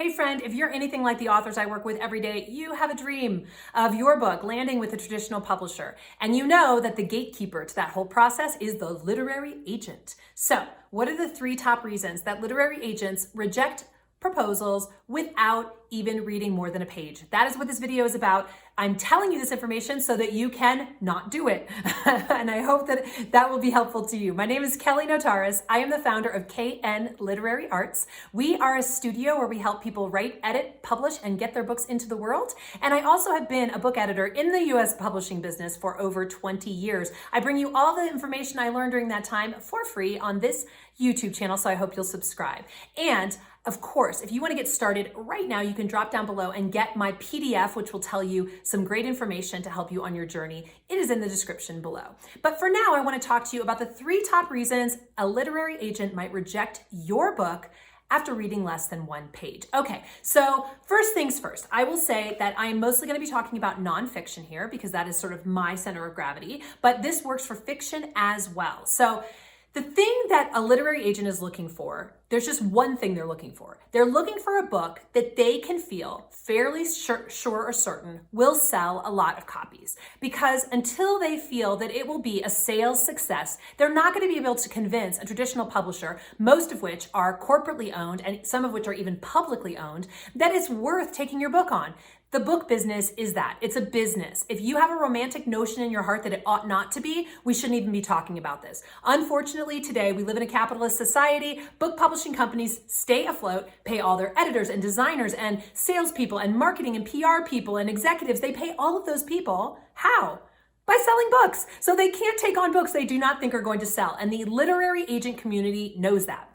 Hey friend, if you're anything like the authors I work with every day, you have a dream of your book landing with a traditional publisher. And you know that the gatekeeper to that whole process is the literary agent. So what are the 3 top reasons that literary agents reject proposals without even reading more than a page? That is what this video is about. I'm telling you this information so that you can not do it. And I hope that that will be helpful to you. My name is Kelly Notaras. I am the founder of KN Literary Arts. We are a studio where we help people write, edit, publish, and get their books into the world. And I also have been a book editor in the US publishing business for over 20 years. I bring you all the information I learned during that time for free on this YouTube channel, so I hope you'll subscribe. And of course, if you want to get started right now, you can drop down below and get my PDF, which will tell you some great information to help you on your journey. It is in the description below. But for now, I want to talk to you about the 3 top reasons a literary agent might reject your book after reading less than 1 page. Okay, so first things first, I will say that I am mostly going to be talking about nonfiction here because that is sort of my center of gravity, but this works for fiction as well. So the thing that a literary agent is looking for, there's just one thing they're looking for. They're looking for a book that they can feel fairly sure or certain will sell a lot of copies. Because until they feel that it will be a sales success, they're not going to be able to convince a traditional publisher, most of which are corporately owned and some of which are even publicly owned, that it's worth taking your book on. The book business is that. It's a business. If you have a romantic notion in your heart that it ought not to be, we shouldn't even be talking about this. Unfortunately, today we live in a capitalist society. Book publishing companies stay afloat, pay all their editors and designers and salespeople and marketing and PR people and executives. They pay all of those people. How? By selling books. So they can't take on books they do not think are going to sell. And the literary agent community knows that.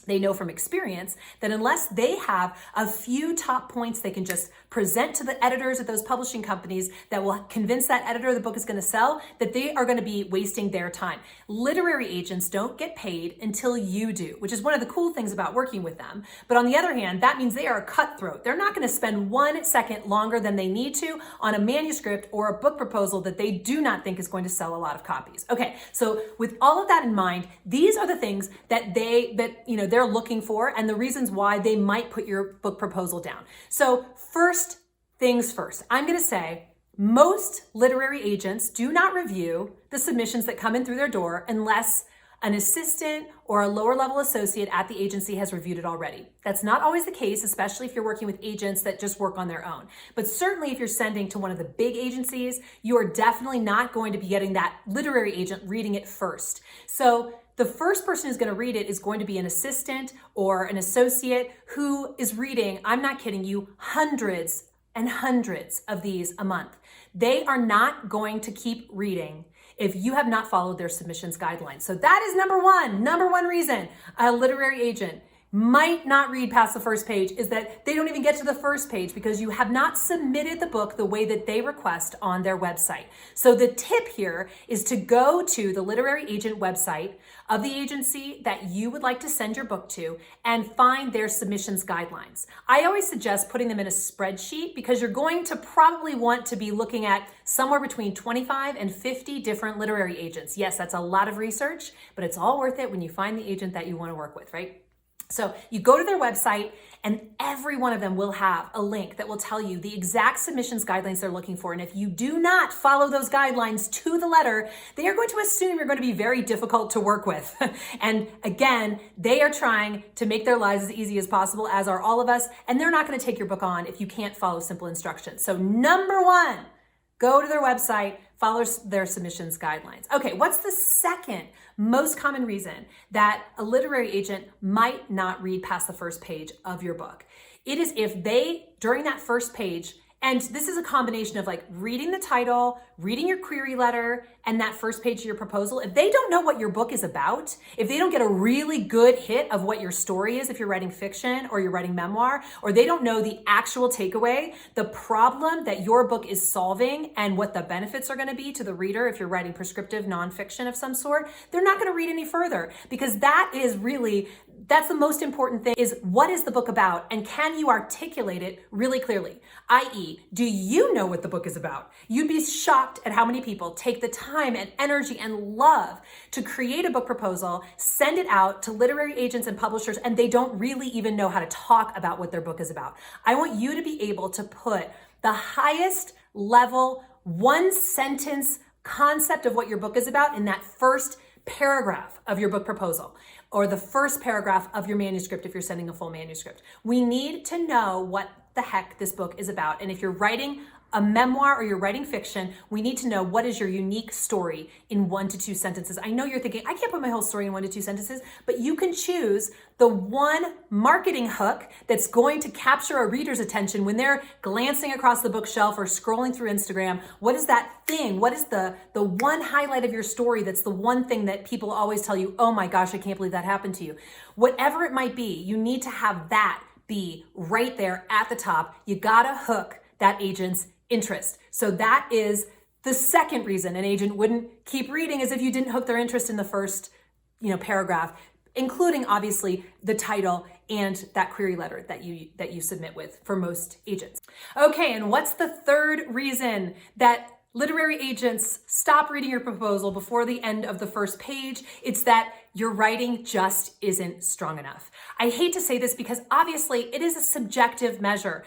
They know from experience that unless they have a few top points they can just present to the editors at those publishing companies that will convince that editor the book is going to sell, that they are going to be wasting their time. Literary agents don't get paid until you do, which is one of the cool things about working with them. But on the other hand, that means they are a cutthroat. They're not going to spend 1 second longer than they need to on a manuscript or a book proposal that they do not think is going to sell a lot of copies. Okay, so with all of that in mind, these are the things that they're looking for and the reasons why they might put your book proposal down. So first things first, I'm going to say most literary agents do not review the submissions that come in through their door unless an assistant or a lower level associate at the agency has reviewed it already. That's not always the case, especially if you're working with agents that just work on their own. But certainly if you're sending to one of the big agencies, you are definitely not going to be getting that literary agent reading it first. So the first person who's going to read it is going to be an assistant or an associate who is reading, I'm not kidding you, hundreds and hundreds of these a month. They are not going to keep reading if you have not followed their submissions guidelines. So that is number one reason a literary agent might not read past the first page is that they don't even get to the first page because you have not submitted the book the way that they request on their website. So the tip here is to go to the literary agent website of the agency that you would like to send your book to and find their submissions guidelines. I always suggest putting them in a spreadsheet because you're going to probably want to be looking at somewhere between 25 and 50 different literary agents. Yes, that's a lot of research, but it's all worth it when you find the agent that you want to work with, right? So you go to their website and every one of them will have a link that will tell you the exact submissions guidelines they're looking for. And if you do not follow those guidelines to the letter, they are going to assume you're going to be very difficult to work with. And again, they are trying to make their lives as easy as possible, as are all of us. And they're not going to take your book on if you can't follow simple instructions. So number 1, go to their website, follow their submissions guidelines. Okay, what's the second most common reason that a literary agent might not read past the first page of your book? It is if they, during that first page, and this is a combination of like reading the title, reading your query letter, and that first page of your proposal. If they don't know what your book is about, if they don't get a really good hit of what your story is, if you're writing fiction or you're writing memoir, or they don't know the actual takeaway, the problem that your book is solving and what the benefits are going to be to the reader if you're writing prescriptive nonfiction of some sort, they're not going to read any further because that is really That's the most important thing, is what is the book about, and can you articulate it really clearly? i.e., do you know what the book is about? You'd be shocked at how many people take the time and energy and love to create a book proposal, send it out to literary agents and publishers, and they don't really even know how to talk about what their book is about. I want you to be able to put the highest level, one sentence concept of what your book is about in that first paragraph of your book proposal, or the first paragraph of your manuscript if you're sending a full manuscript. We need to know what the heck this book is about. And if you're writing a memoir or you're writing fiction, we need to know what is your unique story in 1 to 2 sentences. I know you're thinking, I can't put my whole story in 1 to 2 sentences, but you can choose the one marketing hook that's going to capture a reader's attention when they're glancing across the bookshelf or scrolling through Instagram. What is that thing? What is the one highlight of your story that's the one thing that people always tell you, oh my gosh, I can't believe that happened to you. Whatever it might be, you need to have that be right there at the top. You gotta hook that agent's interest. So that is the second reason an agent wouldn't keep reading, is if you didn't hook their interest in the first, paragraph, including obviously the title and that query letter that you submit with for most agents. Okay, and what's the third reason that literary agents stop reading your proposal before the end of the first page? It's that your writing just isn't strong enough. I hate to say this because obviously it is a subjective measure.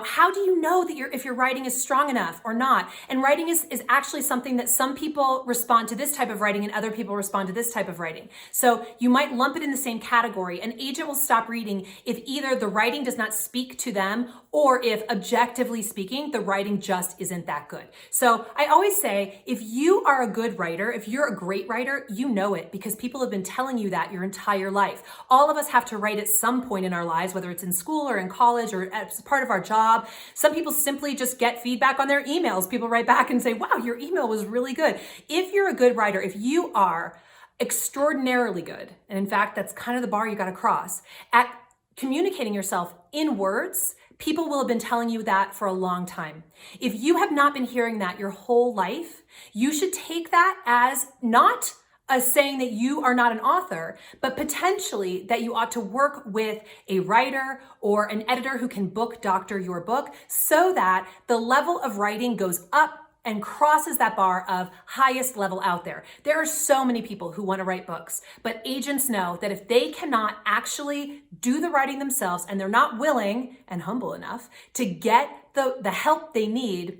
How do you know that if your writing is strong enough or not? And writing is actually something that some people respond to this type of writing and other people respond to this type of writing. So you might lump it in the same category. An agent will stop reading if either the writing does not speak to them, or if objectively speaking, the writing just isn't that good. So I always say, if you are a good writer, if you're a great writer, you know it because people have been telling you that your entire life. All of us have to write at some point in our lives, whether it's in school or in college or as part of our job. Some people simply just get feedback on their emails. People write back and say, wow, your email was really good. If you're a good writer, if you are extraordinarily good, and in fact, that's kind of the bar you got to cross, at communicating yourself in words, people will have been telling you that for a long time. If you have not been hearing that your whole life, you should take that as not as saying that you are not an author, but potentially that you ought to work with a writer or an editor who can book doctor your book so that the level of writing goes up and crosses that bar of highest level out there. There are so many people who want to write books, but agents know that if they cannot actually do the writing themselves and they're not willing and humble enough to get the help they need,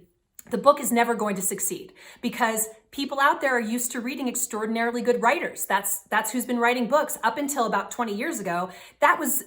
the book is never going to succeed because people out there are used to reading extraordinarily good writers. That's who's been writing books up until about 20 years ago. That was,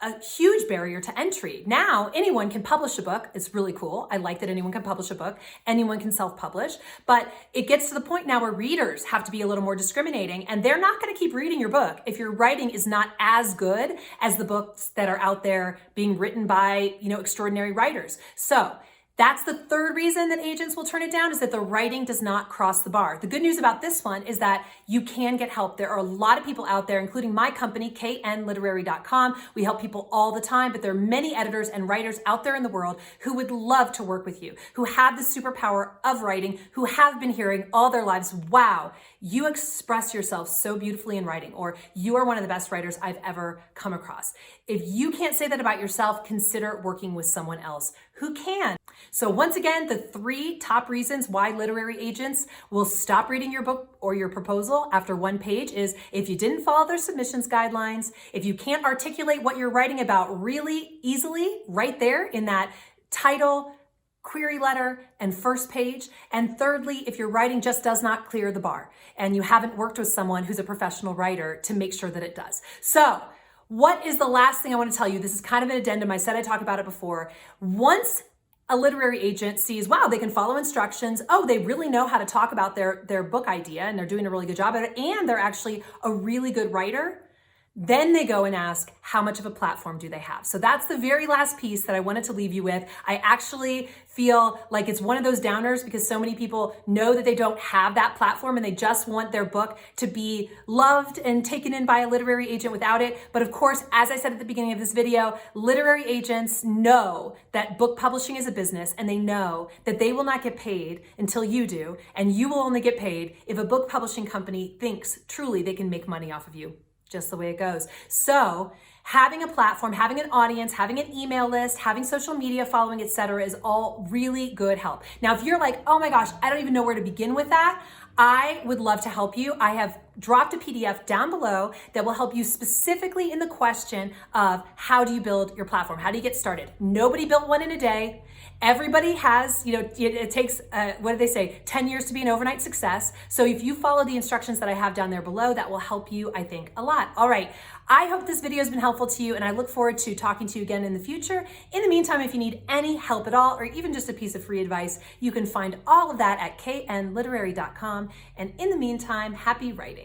a huge barrier to entry. Now anyone can publish a book. It's really cool. I like that anyone can publish a book. Anyone can self-publish, but it gets to the point now where readers have to be a little more discriminating, and they're not going to keep reading your book if your writing is not as good as the books that are out there being written by, extraordinary writers. So that's the third reason that agents will turn it down, is that the writing does not cross the bar. The good news about this one is that you can get help. There are a lot of people out there, including my company, knliterary.com. We help people all the time, but there are many editors and writers out there in the world who would love to work with you, who have the superpower of writing, who have been hearing all their lives, wow, you express yourself so beautifully in writing, or you are one of the best writers I've ever come across. If you can't say that about yourself, consider working with someone else who can. So once again, the 3 top reasons why literary agents will stop reading your book or your proposal after 1 page is if you didn't follow their submissions guidelines, if you can't articulate what you're writing about really easily right there in that title, query letter, and first page, and thirdly, if your writing just does not clear the bar and you haven't worked with someone who's a professional writer to make sure that it does. So what is the last thing I want to tell you? This is kind of an addendum. I said I talked about it before. Once a literary agent sees, wow, they can follow instructions. Oh, they really know how to talk about their book idea and they're doing a really good job at it. And they're actually a really good writer. Then they go and ask, how much of a platform do they have? So that's the very last piece that I wanted to leave you with. I actually feel like it's one of those downers because so many people know that they don't have that platform and they just want their book to be loved and taken in by a literary agent without it. But of course, as I said at the beginning of this video, literary agents know that book publishing is a business and they know that they will not get paid until you do. And you will only get paid if a book publishing company thinks truly they can make money off of you. just the way it goes. So having a platform, having an audience, having an email list, having social media following, etc., is all really good help. Now, if you're like, oh my gosh, I don't even know where to begin with that, I would love to help you. I have dropped a PDF down below that will help you specifically in the question of how do you build your platform? How do you get started? Nobody built one in a day. Everybody has, it takes, what do they say, 10 years to be an overnight success. So if you follow the instructions that I have down there below, that will help you, I think, a lot. All right. I hope this video has been helpful to you, and I look forward to talking to you again in the future. In the meantime, if you need any help at all, or even just a piece of free advice, you can find all of that at knliterary.com. And in the meantime, happy writing.